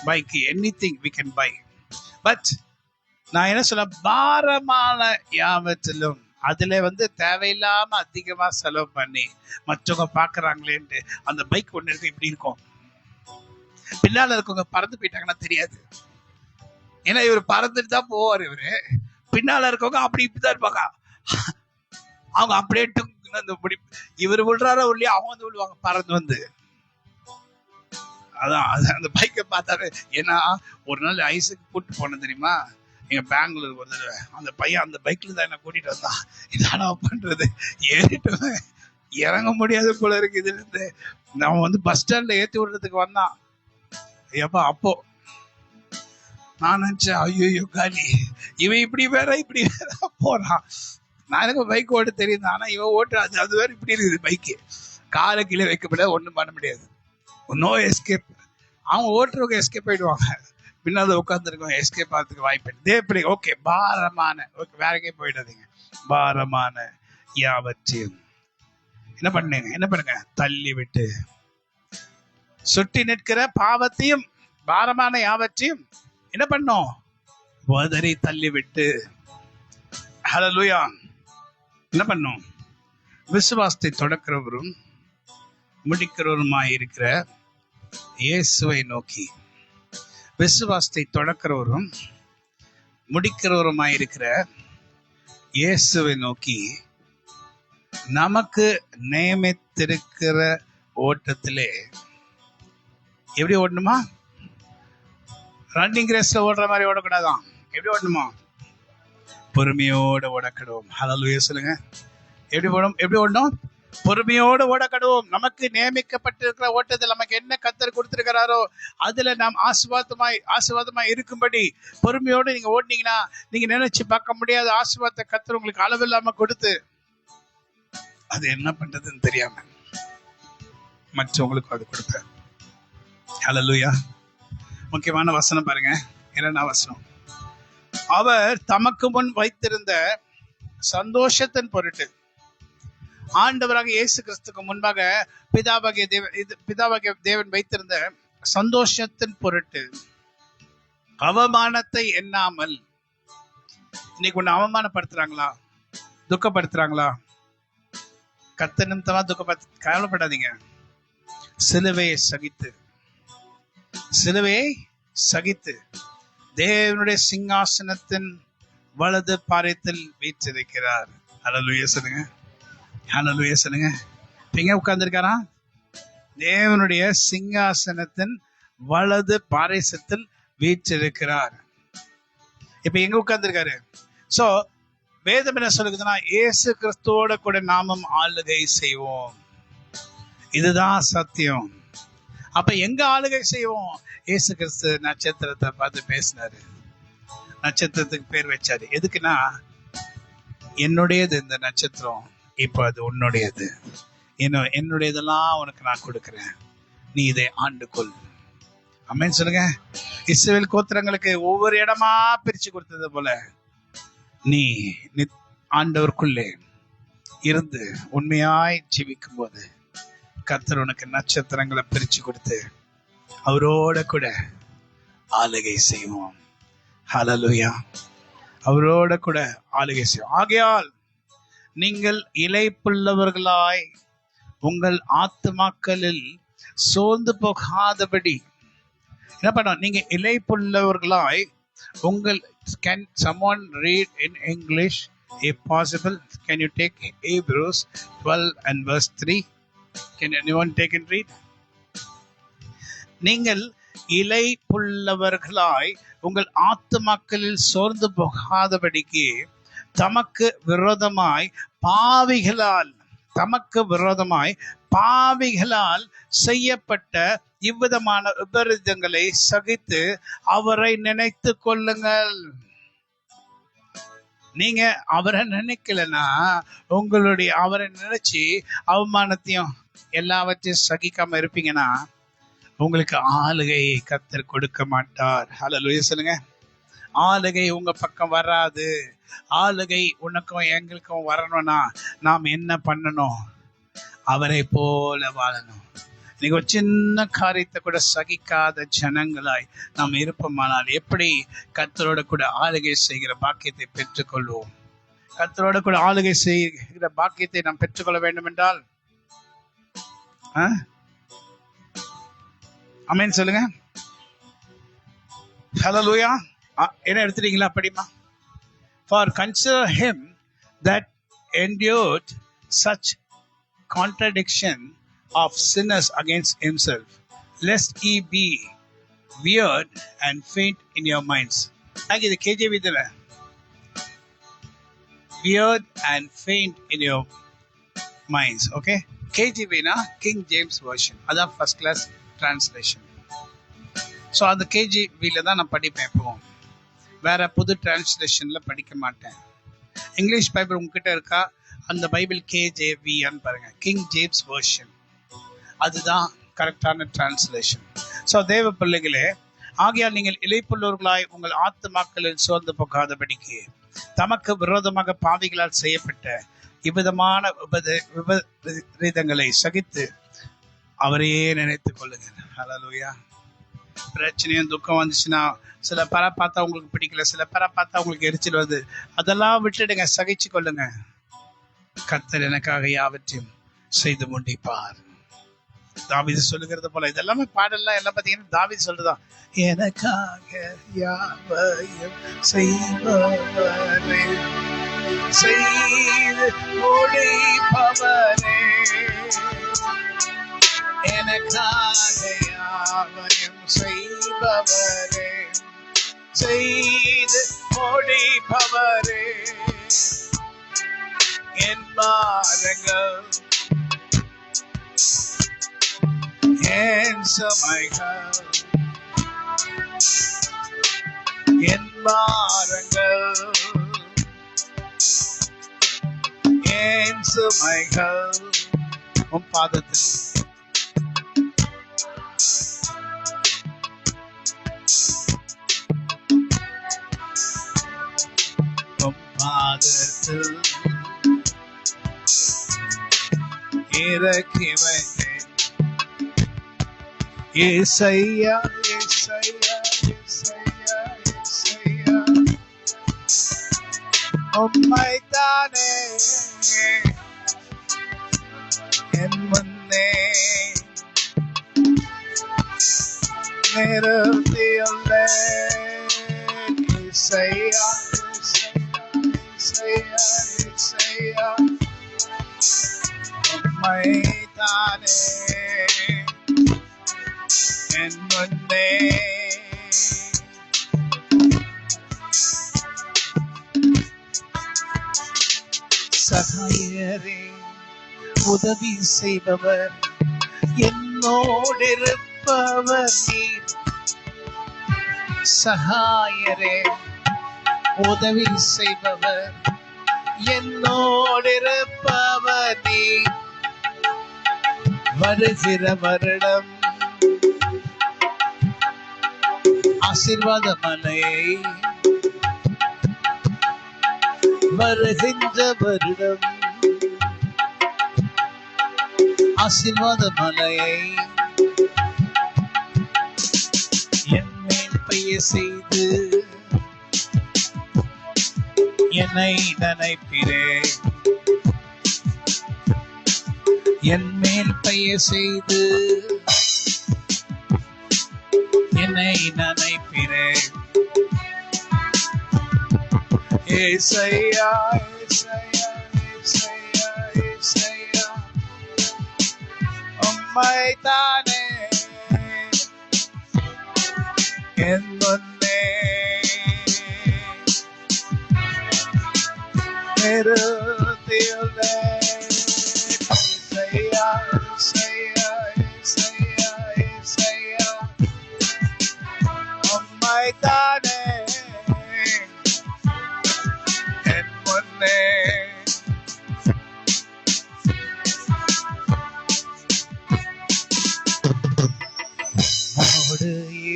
bike, anything we can buy. But நான் என்ன சொல்ல, பாரமான யாவற்றிலும் அதுல தேவையில்லாம அதிகமா செலவு பண்ணி மற்றவங்க பாக்குறாங்களேன்ட்டு அந்த பைக் ஒண்ணு இருக்கு, இப்படி இருக்கும், பின்னால இருக்கவங்க பறந்து போயிட்டாங்கன்னா தெரியாது. ஏன்னா இவர் பறந்துட்டு தான் போவார், இவரு பின்னால இருக்கவங்க அப்படி இப்படிதான் இருப்பாங்க. அவங்க அப்படியே இவர் விழுறாரோ இல்லையா, அவங்க விழுவாங்க பறந்து அதான் அந்த பைக்கை பார்த்தாரு. ஏன்னா ஒரு நாள் ஐஸுக்கு கூட்டு போனேன் தெரியுமா, எங்க பெங்களூர் ஒரு தடவை. அந்த பையன் அந்த பைக்ல தான் என்ன கூட்டிட்டு வந்தான். என்னடா பண்றது, ஏறிட்டு இறங்க முடியாது போல இருக்கு இதுல இருந்து. அவன் பஸ் ஸ்டாண்ட்ல ஏத்தி விடுறதுக்கு வந்தான். எப்ப அப்போ நான் நினைச்சேன், ஐயோ காலி, இவன் இப்படி வேற போறான். நான் எனக்கு பைக் ஓட்ட தெரியுது, ஆனா இவன் ஓட்டு அது வேற இப்படி இருக்குது. பைக்கு காலை கீழே வைக்க முடியாது, ஒண்ணும் பண்ண முடியாது, நோ எஸ்கேப். அவங்க ஓட்டுறவங்க எஸ்கேப் ஆயிடுவாங்க, பின்னால உட்காந்துருக்கவங்க எஸ்கேப் ஆகிறதுக்கு வாய்ப்பு எப்படி? ஓகே, பாரமான, ஓகே வேற எங்கேயும் போயிடாதீங்க. பாரமான யாவற்றையும் என்ன பண்ணுங்க, தள்ளி விட்டு, சுட்டி நிற்கிற பாவத்தையும் பாரமான யாவற்றையும் என்ன பண்ணோம், உதறி தள்ளி விட்டு, ஹல்லேலூயா, என்ன பண்ணோம், விசுவாசத்தை தொடக்கிறவரும் முடிக்கிறவருமாயிருக்கிற இயேசுவை நோக்கி, விசுவாசத்தை தொடக்கிறவரும் முடிக்கிறவருமாயிருக்கிற இயேசுவை நோக்கி, நமக்கு நியமித்திருக்கிற ஓட்டத்திலே எப்படி ஓடணுமா? ரன்னிங் ரேஸ்ல ஓடுற மாதிரி ஓடக்கூடாதான். எப்படி ஓடணுமா? பொறுமையோட ஓடக்கடும். ஹல்லேலூயா சொல்லுங்க. எப்படி ஓடணும்? பொறுமையோடு ஓடக்கடும். நமக்கு நியமிக்கப்பட்டிருக்கிற ஓட்டத்தில் நமக்கு என்ன கர்த்தர் கொடுத்திருக்கிறாரோ அதுல நாம் ஆசீர்வாதமாய் இருக்கும்படி பொறுமையோடு நீங்க ஓடினீங்கன்னா நீங்க நினைச்சு பார்க்க முடியாத ஆசீர்வாதத்தை கர்த்தர் உங்களுக்கு அளவில்லாம கொடுத்து, அது என்ன பண்றதுன்னு தெரியாம மற்றவங்களுக்கு அது கொடுப்பார். ஹல்லேலூயா. முக்கியமான வசனம் பாருங்க, என்னன்னா வசனம், அவர் தமக்கு முன் வைத்திருந்த சந்தோஷத்தின் பொருட்டு, ஆண்டவராக இயேசு கிறிஸ்துக்கு முன்பாக பிதாவாகிய தேவன் வைத்திருந்த சந்தோஷத்தின் பொருட்டு அவமானத்தை எண்ணாமல். இன்னைக்கு ஒண்ணு அவமானப்படுத்துறாங்களா, துக்கப்படுத்துறாங்களா, கர்த்தர் நிமித்தமா கவலைப்படாதீங்க. சிலுவையை சகித்து தேவனுடைய சிங்காசனத்தின் வலது பாரியத்தில் வீற்றிருக்கிறார். ஹல்லேலூயா சொல்லுங்க, ஹல்லேலூயா சொல்லுங்க. எங்க உட்கார்ந்திருக்காரா? தேவனுடைய சிங்காசனத்தின் வலது பாரிசத்தில் வீற்றிருக்கிறார். இப்ப எங்க உட்கார்ந்திருக்காரு? சோ வேதம் என்ன சொல்லுதுன்னா, இயேசு கிறிஸ்துவோட கூட நாமும் ஆளுகை செய்வோம். இதுதான் சத்தியம். அப்ப எங்க ஆளுகை செய்வோம்? இயேசு கிறிஸ்து நட்சத்திரத்தை பார்த்து பேசினாரு, நட்சத்திரத்துக்கு பேர் வச்சாரு. எதுக்குன்னா, என்னுடையது இந்த நட்சத்திரம், இப்ப அது உன்னுடையது. என்னுடையதெல்லாம் உனக்கு நான் கொடுக்கிறேன், நீ இதை ஆண்டுகொள். ஆமென் சொல்லுங்க. இஸ்ரவேல் கோத்திரங்களுக்கு ஒவ்வொரு இடமா பிரிச்சு கொடுத்தது போல நீ ஆண்டவருக்குள்ளே இருந்து உண்மையாய் ஜீவிக்கும் போது கர்த்தர் உனக்கு நட்சத்திரங்களை பிரிச்சு கொடுத்து அவரோட கூட ஆளுகை செய்வோம். ஹல்லேலூயா. அவரோட கூட ஆளுகை செய்வோம். ஆகையால் நீங்கள் இளைப்புள்ளவர்களாய் உங்கள் ஆத்துமாக்களில் சோர்ந்து போகாதபடி என்ன பண்ண? நீங்க இளைப்புள்ளவர்களாய் உங்கள். Can someone read in English if possible? Can you take Hebrews 12 and verse 3? Can anyone take and read? நீங்கள் இளைப்புள்ளவர்களாய் உங்கள் ஆத்துமாக்களில் சோர்ந்து போகாதபடிக்கு தமக்கு விரோதமாய் பாவிகளால் செய்யப்பட்ட இவ்விதமான விபரீதங்களை சகித்து அவரை நினைத்து கொள்ளுங்கள். நீங்க அவரை நினைக்கலன்னா, அவரை நினைச்சு அவமானத்தையும் எல்லாவற்றையும் சகிக்காம இருப்பீங்கன்னா உங்களுக்கு ஆளுகையை கர்த்தர் கொடுக்க மாட்டார். ஹல்லேலூயா சொல்லுங்க. ஆளுகை உங்க பக்கம் வராது. ஆளுகை உனக்கும் எங்களுக்கும் வரணும்னா நாம் என்ன பண்ணணும்? அவரை போல வாழணும். நீங்க ஒரு சின்ன காரியத்தை கூட சகிக்காத ஜனங்களாய் நாம் இருப்போமானால் எப்படி கர்த்தரோட கூட ஆளுகை செய்கிற பாக்கியத்தை பெற்றுக்கொள்வோம்? கர்த்தரோட கூட ஆளுகை செய்கிற பாக்கியத்தை நாம் பெற்றுக்கொள்ள வேண்டும் என்றால் ஆமென் சொல்லுங்க. ஹல்லேலூயா. என்ன எடுத்துட்டீங்களா? படிமா. For consider him that endured such contradiction of sinners against himself, lest ye be weird and faint in your minds. Like the KJV there. Weird and faint in your minds. Okay? KJV na King James version. Adha first class translation. So அந்த KJV la தான் நான் படிப்பேன். இப்போ வேற புது டிரான்ஸ்லேஷன்ல படிக்க மாட்டேன். இங்கிலீஷ் பைபிள் உங்ககிட்ட இருக்கா? அந்த பைபிள் KJVன்னு பாருங்க, கிங் ஜேம்ஸ் வெர்ஷன். அதுதான் கரெக்டான டிரான்ஸ்லேஷன். ஸோ தேவ பிள்ளைகளே, ஆகையால் நீங்கள் இளைப்புள்ளவர்களாய் உங்கள் ஆத்துமாக்களில் சோர்ந்து போகாதபடிக்கு தமக்கு விரோதமாக பாவிகளால் செய்யப்பட்ட இவ்விதமான விபரீதங்களை சகித்து அவரையே நினைத்துக் கொள்ளுங்கள். ஹல்லேலூயா. பிரச்சனையும் துக்கம் வந்துச்சுன்னா, சில பேரை பார்த்தா உங்களுக்கு பிடிக்கல, சில பேரை பார்த்தா உங்களுக்கு எரிச்சல் வருது, அதெல்லாம் விட்டுடுங்க, சகிச்சு கொள்ளுங்க. கர்த்தர் எனக்காக யாவற்றையும் செய்து முடிப்பார். தாவீது சொல்லுகிறது போல இதெல்லாமே பாடலாம் எல்லாம் பார்த்தீங்கன்னா தாவீது சொல்றதான், எனக்காக யாவையும் செய்பவரே, செய்து முடிப்பவரே, எனக்காக யாவையும் செய்பவரே, செய்து முடிப்பவரே, என் பாரங்கள் என் சுமைகள், என் பாரங்கள் என் சுமைகள் உன் பாதத்தில் இறக்கி வைத்தேன், ஏசையா ஏசையா ஏசையா ஏசையா உம்மைத்தானே என் முன்னே நிறுத்தியுள்ளேன். ஏசையா ஏசையா ஏசையா உம்மைத்தானே என் முன்னே சகாயரே உதவி செய்பவர் என்னோடிருப்பவர் நீர். சகாயரே உதவி செய்பவர் என்னோடிருப்பவர் நீர். வருகிற வருடம் ஆசீர்வாத மலையை, வருகின்ற வருடம் ஆசீர்வாத மலையை என் மேல் பெய்ய செய்து என்னை நினைப்பிரே. என் மேல் பெய்ய செய்து என்னை நினைப்பிரே. ஏசையா ஏசையா ஏசையா ஏசையா உம்மைத்தானே என் முன்னே நிறுத்தியுள்ளேன். ஏசையா ஏசையா ஏசையா ஏசையா உம்மைத்தானே என் முன்னே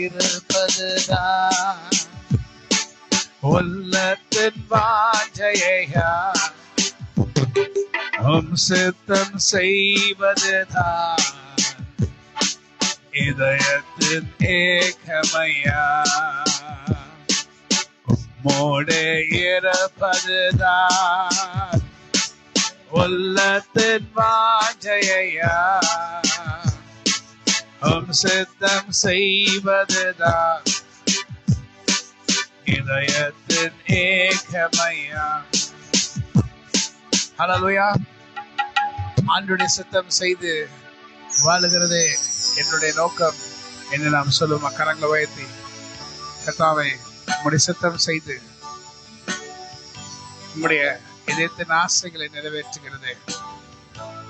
இருப்பதுதான் உள்ளத்தின் வாஞ்சையா, சித்தம் செய்வதுதான் இதயத்தின் ஏகமையா. உம்மோடு இருப்பதுதான் உள்ளத்தின் வாஞ்சையா, சித்தம் செய்வதுதான் இதயத்தின் ஏகமையா. ஹல்லேலூயா. ஆண்டவருடைய சித்தம் செய்து வாழுகிறதே என்னுடைய நோக்கம் என்று நாம் சொல்லுவோம். கரங்களை உயர்த்தி கர்த்தாவே உம்முடைய சித்தம் செய்து உம்முடைய இதயத்தின் ஆசைகளை நிறைவேற்றுகிறது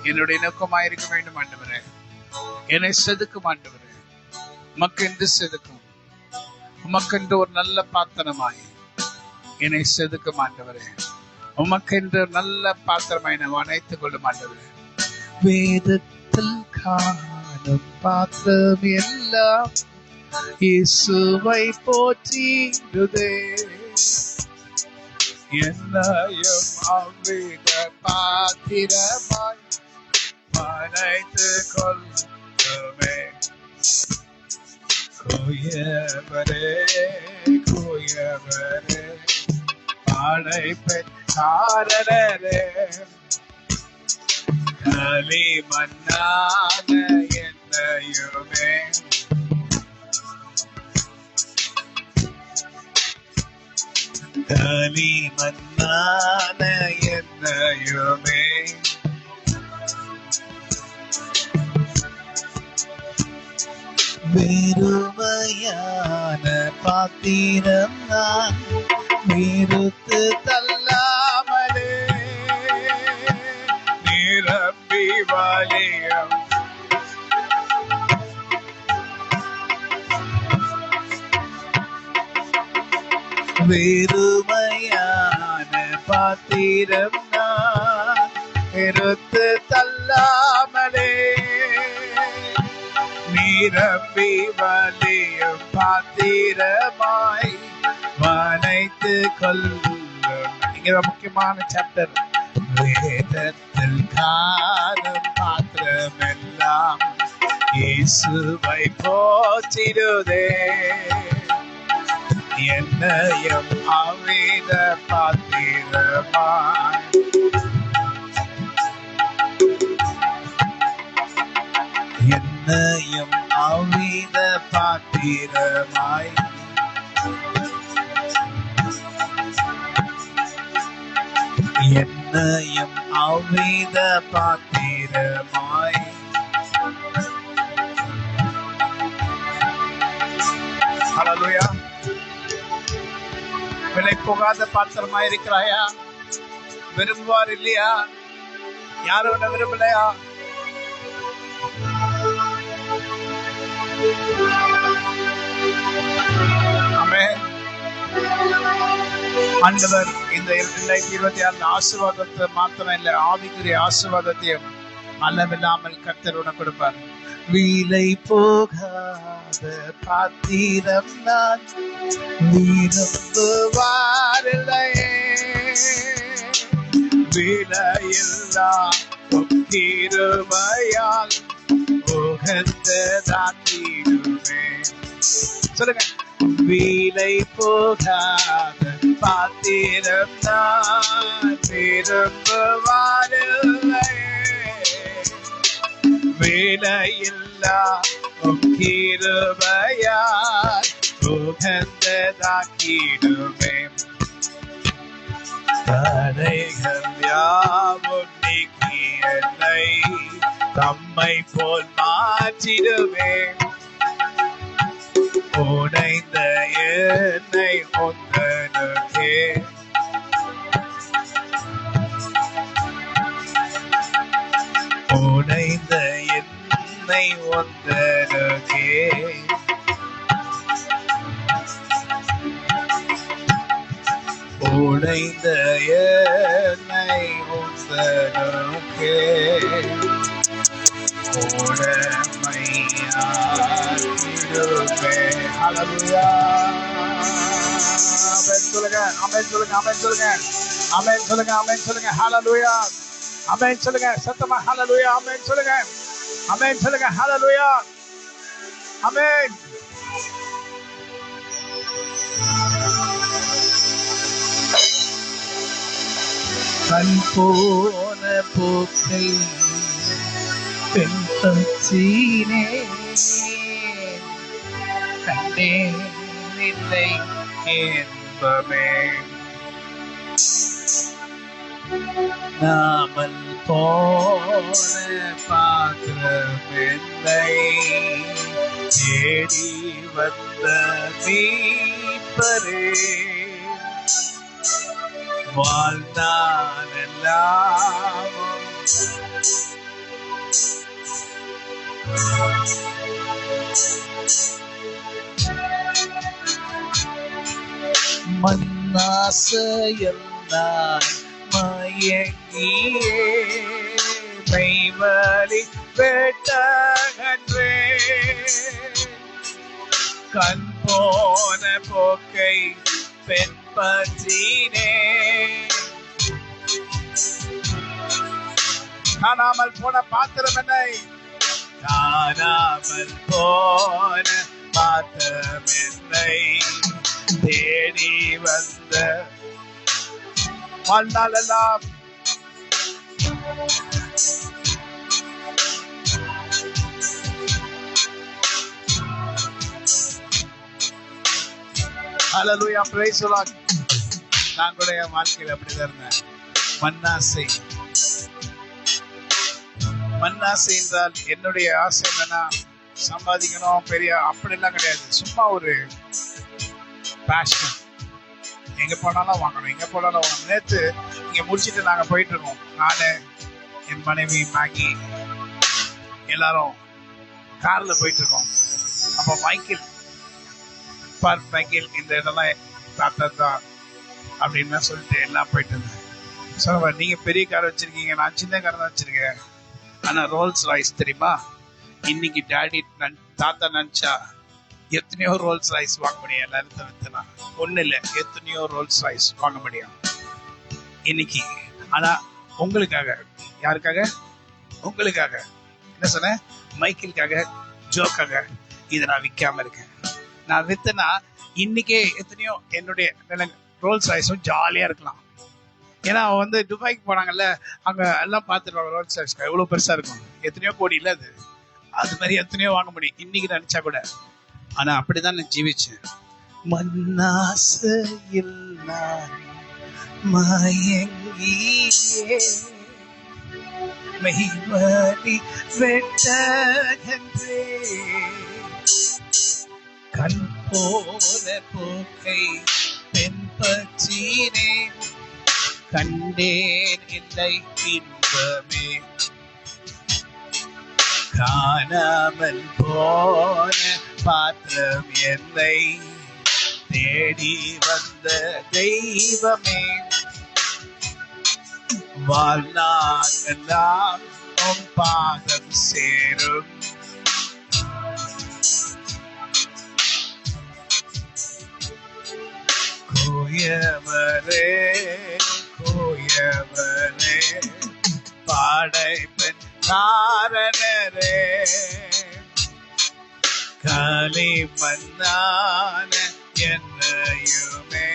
என்னுடைய நோக்கமாயிருக்க வேண்டும். ஆண்டவரே என்னை செதுக்கும். ஆண்டவரே உமக்கென்று செதுக்கும். உமக்கென்று ஒரு நல்ல பாத்திரமாய் என்னை செதுக்கும். ஆண்டவரே உமக்கென்று நல்ல பாத்திரமாய் நான் அணைத்துக் கொள்ளும். ஆண்டவரே வேதத்தில் காணும் பாத்திரம் எல்லாம் இயேசுவை போற்றிடுதே. என்னையும் அவ்வித பாத்திரமாய் அணைத்துக் கொள்ளுமே. கோயவரே கோயவரே அழைப்பெற்றாரரே களி மன்னான என்னையுமே களி மன்னான என்னையுமே வெறுமையான பாத்திரம் நான் நிறுத்து தள்ளாமலே நிரம்பி வழியம் வெறுமையான பாத்திரம் நான் நிறுத்து தள்ளாமலே நிரம்பி வழியும் பாத்திரமாய் அணைத்து கொள்ளும். இங்க முக்கியமான சாப்டர். வேதத்தில் காணும் பாத்திரம் எல்லாம் இயேசுவை போற்றிடுதே என்னையும் அவ்வித பாத்திரமாய் என்னையும் அவ்வித பாத்திரமாய் என்னையும் அவ்வித பாத்திரமாய் ஹல்லேலூயா. விலை போகாத பாத்திரமா இருக்கிறாயா? விரும்புவார் இல்லையா? யாரும் உன்னை விரும்பலையா? ஆமென். ஆண்டவர் இந்த 2026 ஆசீர்வாதத்தை மாத்திரம் இல்லை, ஆவிக்குரிய ஆசீர்வாதத்தையும் அளவில்லாமல் கர்த்தர் உனக்கு கொடுப்பார். விலை போகாத பாத்திரம் நான் விரும்புவாரில்லையே, விலையில்லா கிருபையால் உகந்ததாக்கிடுமே. சொல்லுங்க. விலை போகாத பாத்திரம் நான் விரும்புவாரில்லையே, விலையில்லா கிருபையால் உகந்ததாக்கிடுமே. தடைகள் யாவும் நீக்கி என்னை தம்மை போல் மாற்றிடுமே. உடைந்த என்னை ஒன்றனுக்கே உடைந்த என்னை ஒன்றனுக்கே உடைந்த என்னை ஒன்றனுக்கே உடமையாக்கிடுமே. ஹல்லேலூயா. ஆமென் சொல்லுங்க. ஆமென் சொல்லுங்க. ஆமென் சொல்லுங்க. ஆமென் சொல்லுங்க. ஆமென் சொல்லுங்க. ஹல்லேலூயா. ஆமென் சொல்லுங்க. சத்தமா ஹல்லேலூயா. ஆமென் சொல்லுங்க. ஆமென் சொல்லுங்க. ஹல்லேலூயா. ஆமென். கண் போன போக்கை பெண்பச்சீனே கண்டேன் இல்லை என்பமே. நாமல் போன பாத்திரம் என்னை தேடி வந்த மீட்பரே, வாழ்நாளெல்லாம் மன்னாசையெல்லாம் மயங்கியே மெய்வலி பெட்டகன்றே. கண் போன போக்கை பெண் பற்றினே. காணாமல் போன பாத்திரம் என்னை காணாமல் போன பாத்திரம் என்னை தேடி வந்த வாழ்நாளெல்லாம் ஹல்லேலூயா. Praise the Lord. நான் கூட என் வாழ்க்கையில் அப்படிதான் இருந்தேன். மன்னாசை என்றால் என்னுடைய ஆசை என்னன்னா சம்பாதிக்கணும், பெரிய அப்படிலாம் கிடையாது. சும்மா ஒரு பேஷன். எங்க போனாலும் வாங்கணும், எங்க போனாலும் வாங்கணும். நேற்று இங்க முடிச்சுட்டு நாங்க போயிட்டு இருக்கோம். நானு, என் மனைவி மேகி எல்லாரும் கார்ல போயிட்டு இருக்கோம். அப்போ மைக்கேல் இந்த இதெல்லாம் பார்த்தா தான் அப்படின்னு சொல்லிட்டு எல்லாம் போயிட்டு இருந்தேன். சொல்லுவா, நீங்க பெரிய கார் வச்சிருக்கீங்க, நான் சின்ன கார் தான் வச்சிருக்கேன். ஆனா ரோல்ஸ் ராய்ஸ் தெரியுமா? இன்னைக்கு டாடி தாத்தா நினைச்சா எத்தனையோ ரோல்ஸ் ராய்ஸ் வாங்க முடியும். எல்லாரும் வித்தனா ஒண்ணு இல்ல, எத்தனையோ ரோல்ஸ் ராய்ஸ் வாங்க முடியும் இன்னைக்கு. ஆனா உங்களுக்காக, யாருக்காக? உங்களுக்காக. என்ன சொன்ன? மைக்கேலுக்காக ஜோக்காக இதை நான் விற்காம இருக்கேன். நான் வித்தனா இன்னைக்கே எத்தனையோ என்னுடைய ரோல்ஸ் ராய்ஸும் ஜாலியா இருக்கலாம். ஏன்னா அவன் வந்து துபாய்க்கு போனாங்கல்ல, அங்க எல்லாம் பார்த்துருவாங்க ரோல்ஸ் ராய்ஸ் எவ்வளவு பெருசா இருக்கும், எத்தனையோ கோடி இல்ல அது. அது மாதிரி எத்தனையோ வாங்க முடியும் இன்னைக்கு நினைச்சா கூட. ஆனா அப்படிதான் நான் ஜீவிச்சேன். மன்னாசையில் நான் மயங்கியே மெய்வலி வெட்டகன்றே கண் போல போக்கை பின்பற்றினேன், கண்டேன் இல்லை இன்பமே. காணாமல் போன பாத்திரம் என்னை தேடி வந்த தெய்வமே. வாழ்நாளெல்லாம் உம் பாதம் சேரும். கோயவரே கோயவரே பாடைப்பெண் காரணரே களி மன்னான என்னையுமே.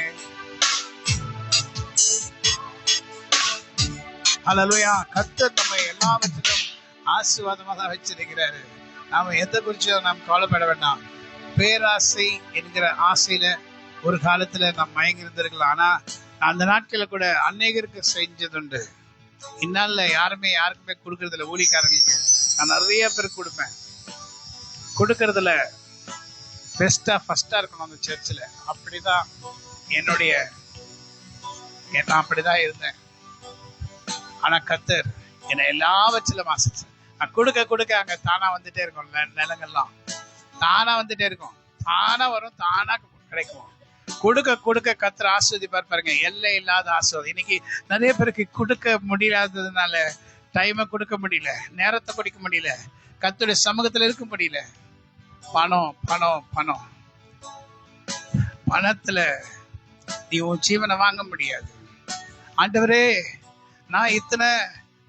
ஹல்லேலூயா. கர்த்தர் நம்ம எல்லாவற்றிலும் ஆசீர்வாதமாக வச்சிருக்கிறாரு. நாம எதை குறிச்சு நாம் கவலைப்பட வேண்டாம். பேராசை என்கிற ஆசையில ஒரு காலத்துல நாம் மயங்கி இருந்திருக்கலாம். ஆனா அந்த நாட்கள கூட அநேகருக்கு செஞ்சதுண்டு. இந்நாள்ல யாருக்குமே கொடுக்கறதில்ல. ஊழியக்காரங்களுக்கு நான் நிறைய பேருக்கு கொடுப்பேன். கொடுக்கறதுல பெஸ்டா ஃபர்ஸ்டா இருக்கணும் அந்த சர்ச்சில். அப்படிதான் நான் அப்படிதான் இருந்தேன். ஆனா கர்த்தர் என்னை எல்லாவற்றிலும் ஆசிச்சு. நான் கொடுக்க அங்க தானா வந்துட்டே இருக்கும். நிலங்கள்லாம் தானா வந்துட்டே இருக்கும். தானா வரும், தானா கிடைக்கும். கொடுக்க கர்த்தர் ஆஸ்வதிப்பார் பாருங்க. எல்லை இல்லாத ஆஸ்வாதம். இன்னைக்கு நிறைய பேருக்கு கொடுக்க முடியாததுனால டைமை கொடுக்க முடியல, நேரத்தை கொடுக்க முடியல, கர்த்தருடைய சமூகத்துல இருக்க முடியல. பணம் பணம் பணம் பணத்துல நீ உன் ஜீவனை வாங்க முடியாது. ஆண்டவரே, நான் இத்தனை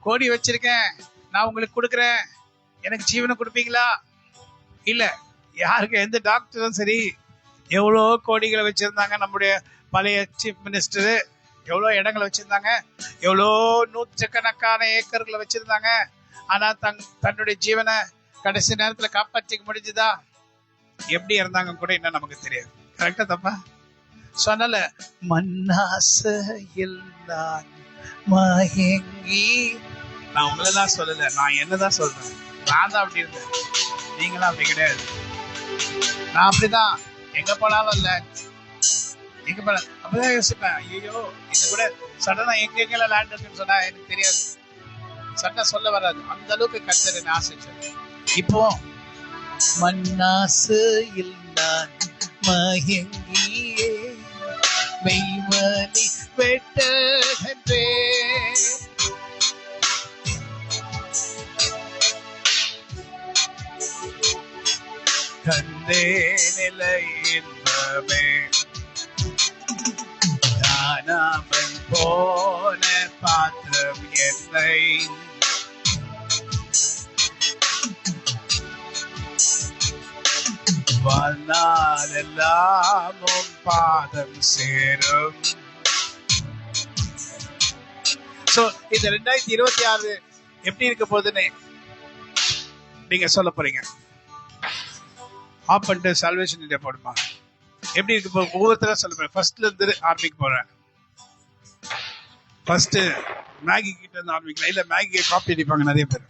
கோடி வச்சிருக்கேன், நான் உங்களுக்கு கொடுக்குறேன், எனக்கு ஜீவனை கொடுப்பீங்களா? இல்ல. யாருக்கு எந்த டாக்டரும் சரி, எவ்வளோ கோடிகளை வச்சிருந்தாங்க நம்முடைய பழைய சீஃப் மினிஸ்டரு, எவ்வளோ இடங்களை வச்சிருந்தாங்க, எவ்வளோ நூற்றுக்கணக்கான ஏக்கர்களை வச்சிருந்தாங்க. ஆனா தன்னுடைய ஜீவனை கடைசி நேரத்துல காப்பாற்றிக்க முடிஞ்சுதா? எப்படி இருந்தாங்க கூட இன்னும் நமக்கு தெரியாது. கரெக்டா தப்பா? சொன்னல மன்னாசையில் நான் மயங்கி. நான் உங்களெல்லாம் சொல்லல, நான் என்னதான் சொல்றேன். நான் தான் அப்படி இருந்தேன், நீங்களாம் அப்படி கிடையாது. நான் அப்படிதான் எங்க போனாலும் இல்ல, எங்க போன அப்படிதான் யோசிப்பேன். ஐயோ, இது கூட சடனா எங்கெங்கெல்லாம் லேண்ட் இருக்குன்னு சொன்னா எனக்கு தெரியாது. சட்டை சொல்ல வராது. அந்த அளவுக்கு கர்த்தர் என்னை ஆசைச்சார். இப்போ மன்னாசையில் நான் மயங்கியே மெய்வலி வெட்டகன்றே கண்டே நிலை இன்பமே. காணாமல் போன பாத்திரம் என்னை வாழ்நாளெல்லாம் பாதம் சேரும். சோ இந்த 2026 எப்படி இருக்க போகுதுன்னு நீங்க சொல்ல போறீங்க. ஆப் பண்ணிட்டு சால்வேஷன் இந்தியா போடுமா? எப்படி இருக்கு ஒவ்வொருத்தரும் சொல்ல போறேன். ஃபர்ஸ்ட்ல இருந்து ஆரம்பிக்க போறேன். ஃபர்ஸ்ட் மேகி கிட்ட இருந்து ஆரம்பிக்கலாம். இல்ல மேகியை காப்பி அடிப்பாங்க நிறைய பேர்.